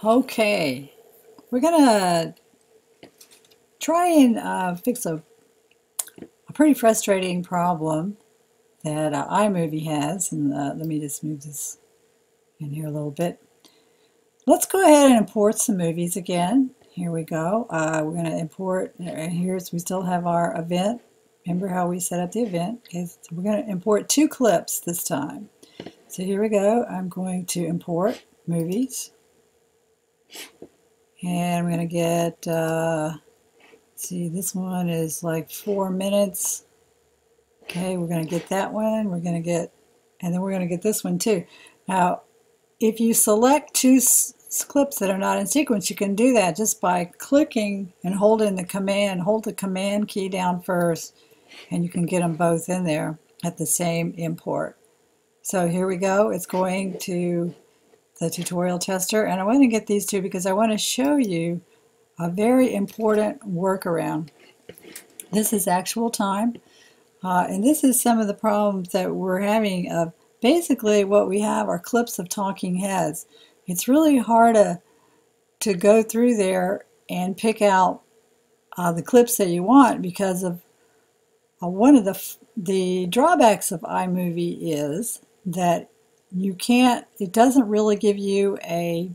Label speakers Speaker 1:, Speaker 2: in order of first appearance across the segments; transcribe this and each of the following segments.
Speaker 1: Okay, we're gonna try and fix a pretty frustrating problem that iMovie has. And let me just move this in here a little bit. Let's go ahead and import some movies again. Here we go. We're going to import. We still have our event. Remember how we set up the event? Okay, so we're going to import 2 clips this time. So here we go. I'm going to import movies. And we're going to get, see, this one is like 4 minutes. Okay, we're going to get that one. We're going to get, and then we're going to get this one too. Now, if you select 2 clips that are not in sequence, you can do that just by clicking and holding the command. Hold the command key down first, and you can get them both in there at the same import. So here we go. It's going to the tutorial tester, and I want to get these 2 because I want to show you a very important workaround. This is actual time, and this is some of the problems that we're having of basically what we have are clips of talking heads. It's really hard to go through there and pick out the clips that you want because of one of the drawbacks of iMovie is that you can't, it doesn't really give you a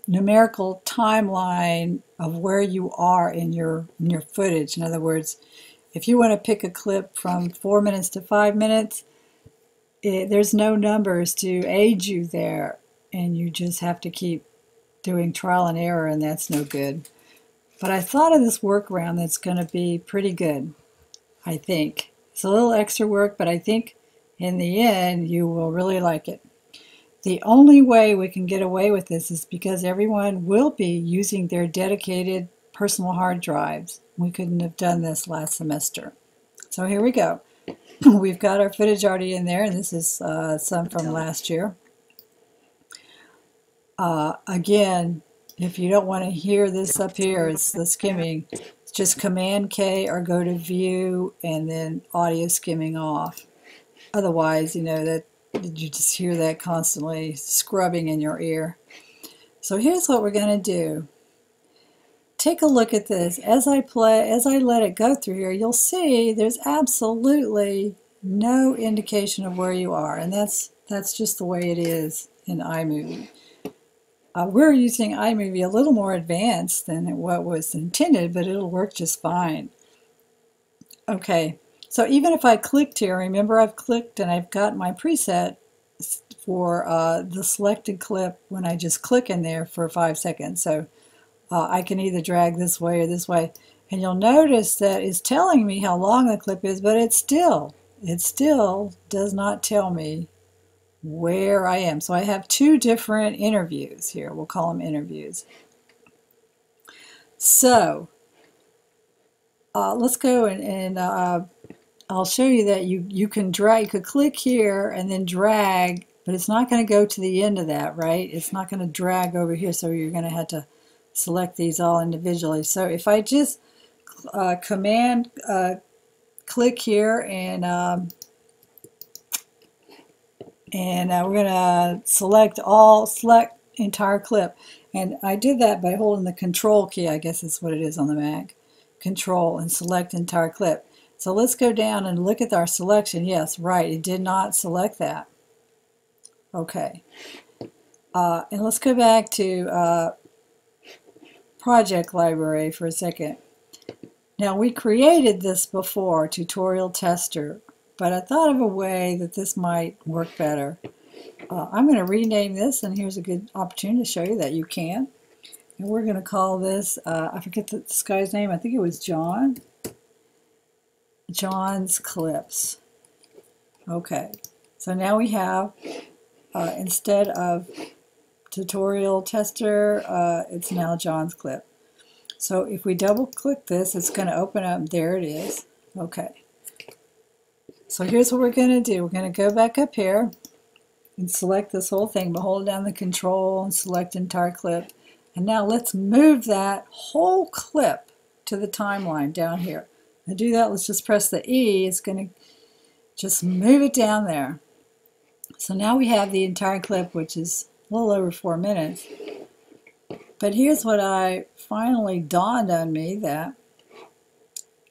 Speaker 1: numerical timeline of where you are in your footage. In other words, if you want to pick a clip from 4 minutes to 5 minutes, there's no numbers to aid you there, and you just have to keep doing trial and error, and that's no good. But I thought of this workaround that's going to be pretty good, I think. It's a little extra work, but I think in the end you will really like it. The only way we can get away with this is because everyone will be using their dedicated personal hard drives. We couldn't have done this last semester. So here we go. We've got our footage already in there, and this is some from last year. Again, if you don't want to hear this up here, it's the skimming. It's just Command K or go to View and then audio skimming off. Otherwise, you know, that you just hear that constantly scrubbing in your ear. So here's what we're going to do. Take a look at this. As I let it go through here, you'll see there's absolutely no indication of where you are, and that's just the way it is in iMovie. We're using iMovie a little more advanced than what was intended, but it'll work just fine. Okay, so even if I clicked here, remember I've clicked and I've got my preset for the selected clip when I just click in there for 5 seconds. So I can either drag this way or this way, and you'll notice that it's telling me how long the clip is, but it still does not tell me where I am. So I have 2 different interviews here. We'll call them interviews. So let's go and I'll show you that you can drag. You could click here and then drag, but it's not going to go to the end of that, right? It's not going to drag over here, so you're going to have to select these all individually. So if I just command click here and we're going to select entire clip, and I did that by holding the control key, I guess is what it is on the Mac. Control and select entire clip. So let's go down and look at our selection. Yes, right, it did not select that. Okay, and let's go back to project library for a second. Now we created this before, tutorial tester, but I thought of a way that this might work better. I'm going to rename this, and here's a good opportunity to show you that you can. And we're going to call this, I forget this guy's name, I think it was John. John's Clips. Okay, so now we have, instead of tutorial tester, it's now John's clip. So if we double click this, it's going to open up. There it is. Okay. So here's what we're going to do. We're going to go back up here and select this whole thing, but hold down the control and select entire clip. And now let's move that whole clip to the timeline down here. To do that, let's just press the E. It's going to just move it down there. So now we have the entire clip, which is a little over 4 minutes. But here's what I finally dawned on me, that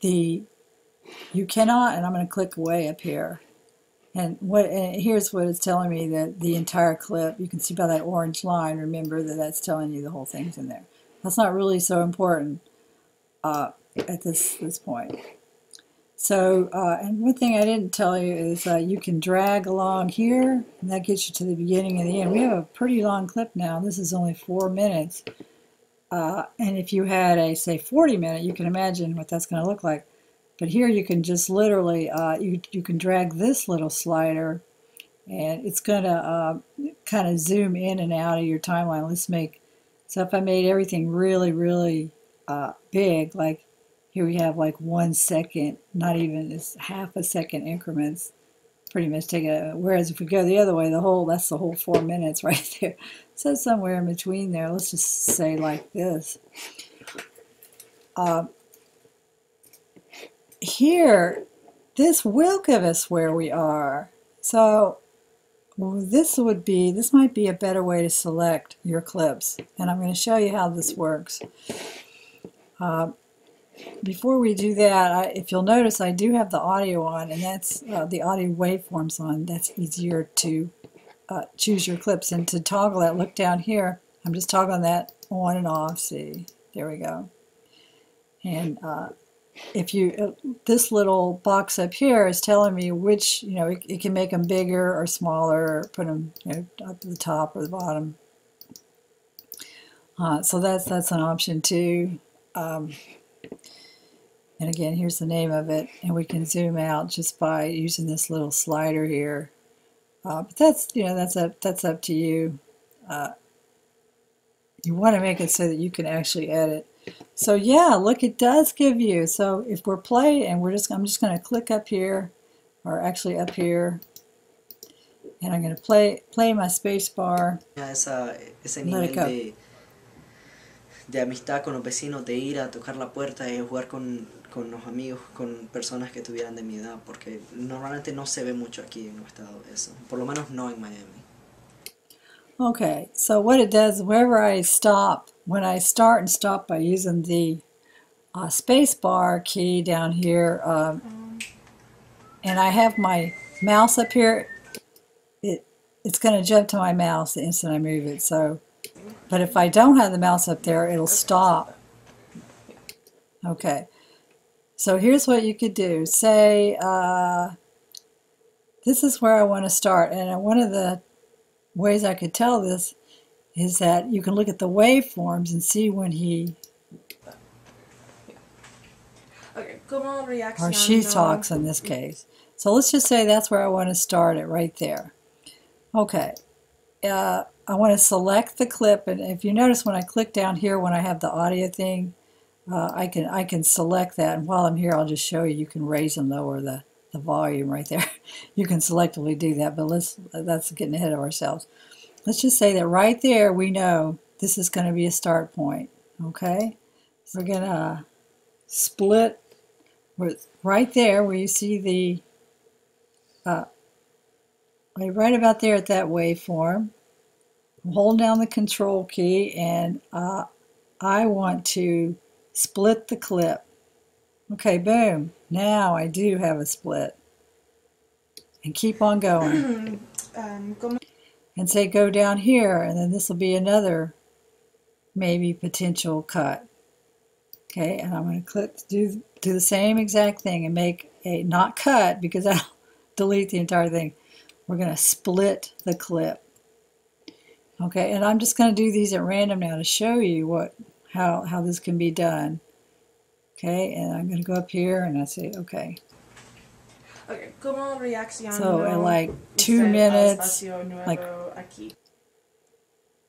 Speaker 1: you cannot, and I'm going to click away up here. And here's what it's telling me, that the entire clip, you can see by that orange line, remember that that's telling you the whole thing's in there. That's not really so important at this point. So, and one thing I didn't tell you is you can drag along here, and that gets you to the beginning and the end. We have a pretty long clip now. This is only 4 minutes. And if you had a, say, 40-minute, you can imagine what that's going to look like. But here you can just literally, you can drag this little slider, and it's going to kind of zoom in and out of your timeline. Let's make, so if I made everything really, really big, like here we have like 1 second, not even, it's half a second increments, pretty much take it. Whereas if we go the other way, that's the whole 4 minutes right there. So somewhere in between there, let's just say like this. Here, this will give us where we are. So this might be a better way to select your clips. And I'm going to show you how this works. Before we do that, if you'll notice, I do have the audio on, and that's the audio waveforms on. That's easier to choose your clips. And to toggle that, look down here. I'm just toggling that on and off. See, there we go. And if you, this little box up here is telling me which, it can make them bigger or smaller, or put them up to the top or the bottom. So that's an option too. And again, here's the name of it, and we can zoom out just by using this little slider here. But that's that's up to you. You want to make it so that you can actually edit. So yeah, look, it does give you. So if we're playing, and I'm just going to click up here, or actually up here, and I'm going to play my space bar.
Speaker 2: Ese nivel de amistad con los vecinos, de ir a tocar la puerta y jugar con los amigos, con personas que tuvieran de mi edad, porque normalmente no se ve mucho aquí en el estado eso, por lo menos no en Miami.
Speaker 1: Okay, so what it does, wherever I stop, when I start and stop by using the space bar key down here, and I have my mouse up here, it's going to jump to my mouse the instant I move it. So, but if I don't have the mouse up there, it'll stop. Okay, so here's what you could do. Say, this is where I want to start, and one of the ways I could tell this is that you can look at the waveforms and see when he or she talks in this case. So let's just say that's where I want to start it, right there. Okay, I want to select the clip, and if you notice when I click down here when I have the audio thing, I can select that, and while I'm here I'll just show you. You can raise and lower the volume right there. You can selectively do that, but that's getting ahead of ourselves. Let's just say that right there we know this is going to be a start point. Okay, so we're going to split right there where you see the right about there at that waveform. Hold down the control key, and I want to split the clip. Okay, boom. Now I do have a split. And keep on going. And say go down here, and then this will be another maybe potential cut. Okay, and I'm going to do the same exact thing and make a not cut, because I'll delete the entire thing. We're going to split the clip. Okay, and I'm just going to do these at random now to show you how this can be done. Okay, and I'm going to go up here and I say okay. So in like 2 minutes, like,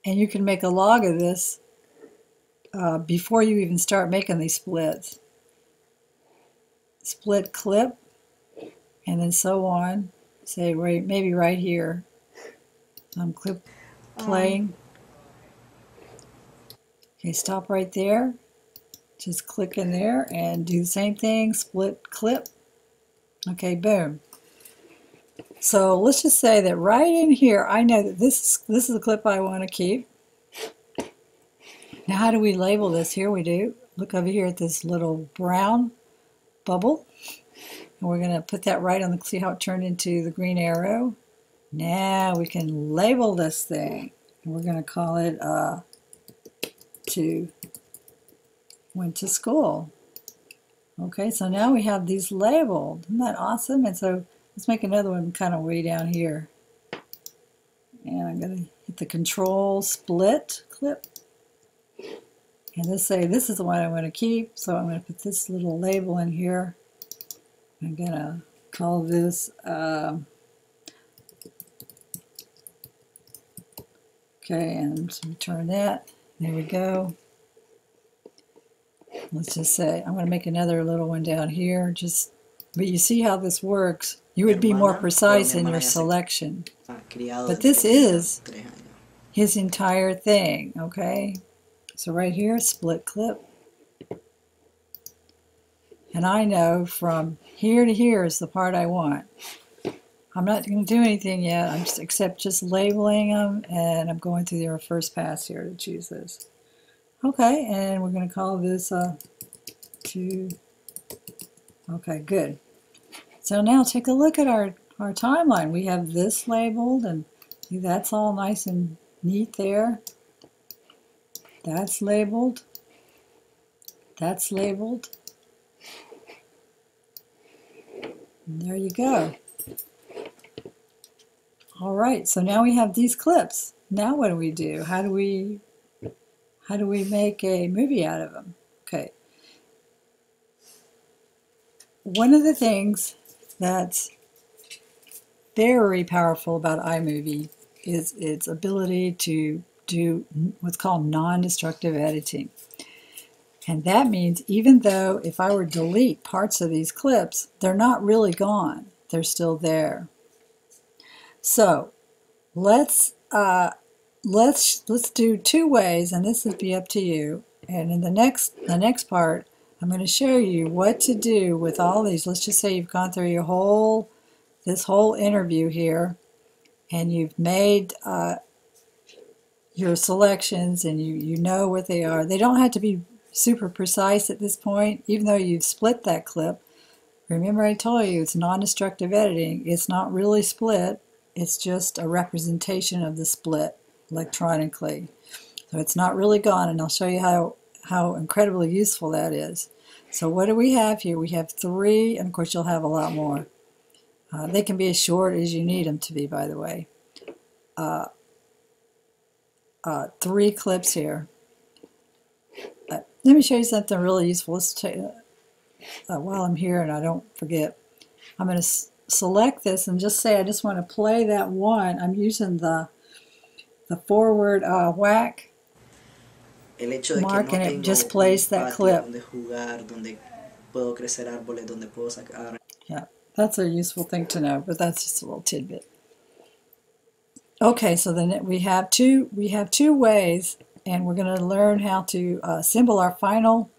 Speaker 1: and you can make a log of this before you even start making these splits. Split clip, and then so on. Say maybe right here. I'm clip playing. Okay, stop right there. Just click in there and do the same thing. Split clip. Okay, boom. So let's just say that right in here, I know that this is a clip I want to keep. Now how do we label this? Here we do. Look over here at this little brown bubble. And we're going to put that right on the, see how it turned into the green arrow? Now we can label this thing. And we're going to call it went to school. Okay, so now we have these labeled. Isn't that awesome? And so let's make another one kind of way down here. And I'm going to hit the control split clip. And let's say this is the one I want to keep. So I'm going to put this little label in here. I'm going to call this, okay, and let's return that. There we go. Let's just say, I'm going to make another little one down here. But you see how this works. You would be more precise in your selection. But this is his entire thing, okay? So right here, split clip. And I know from here to here is the part I want. I'm not going to do anything yet, except just labeling them, and I'm going through their first pass here to choose this. Okay, and we're going to call this 2. Okay, good. So now take a look at our timeline. We have this labeled, and that's all nice and neat there. That's labeled. That's labeled. And there you go. All right, so now we have these clips. Now what do we do? How do we make a movie out of them? Okay. One of the things that's very powerful about iMovie is its ability to do what's called non-destructive editing. And that means even though if I were to delete parts of these clips, they're not really gone. They're still there. So let's do 2 ways, and this would be up to you. And in the next part, I'm going to show you what to do with all these. Let's just say you've gone through your this whole interview here, and you've made your selections, and you know what they are. They don't have to be super precise at this point, even though you've split that clip. Remember I told you it's non-destructive editing. It's not really split. It's just a representation of the split electronically. So it's not really gone, and I'll show you how incredibly useful that is. So what do we have here? We have 3, and of course you'll have a lot more. They can be as short as you need them to be, by the way. 3 clips here. Let me show you something really useful. Let's take, while I'm here and I don't forget, I'm going to select this and just say I just want to play that one. I'm using the forward whack mark, and it just plays that clip. Yeah, that's a useful thing to know, but that's just a little tidbit. Okay, so then we have two ways, and we're going to learn how to assemble our final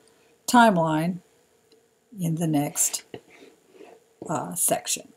Speaker 1: timeline in the next section.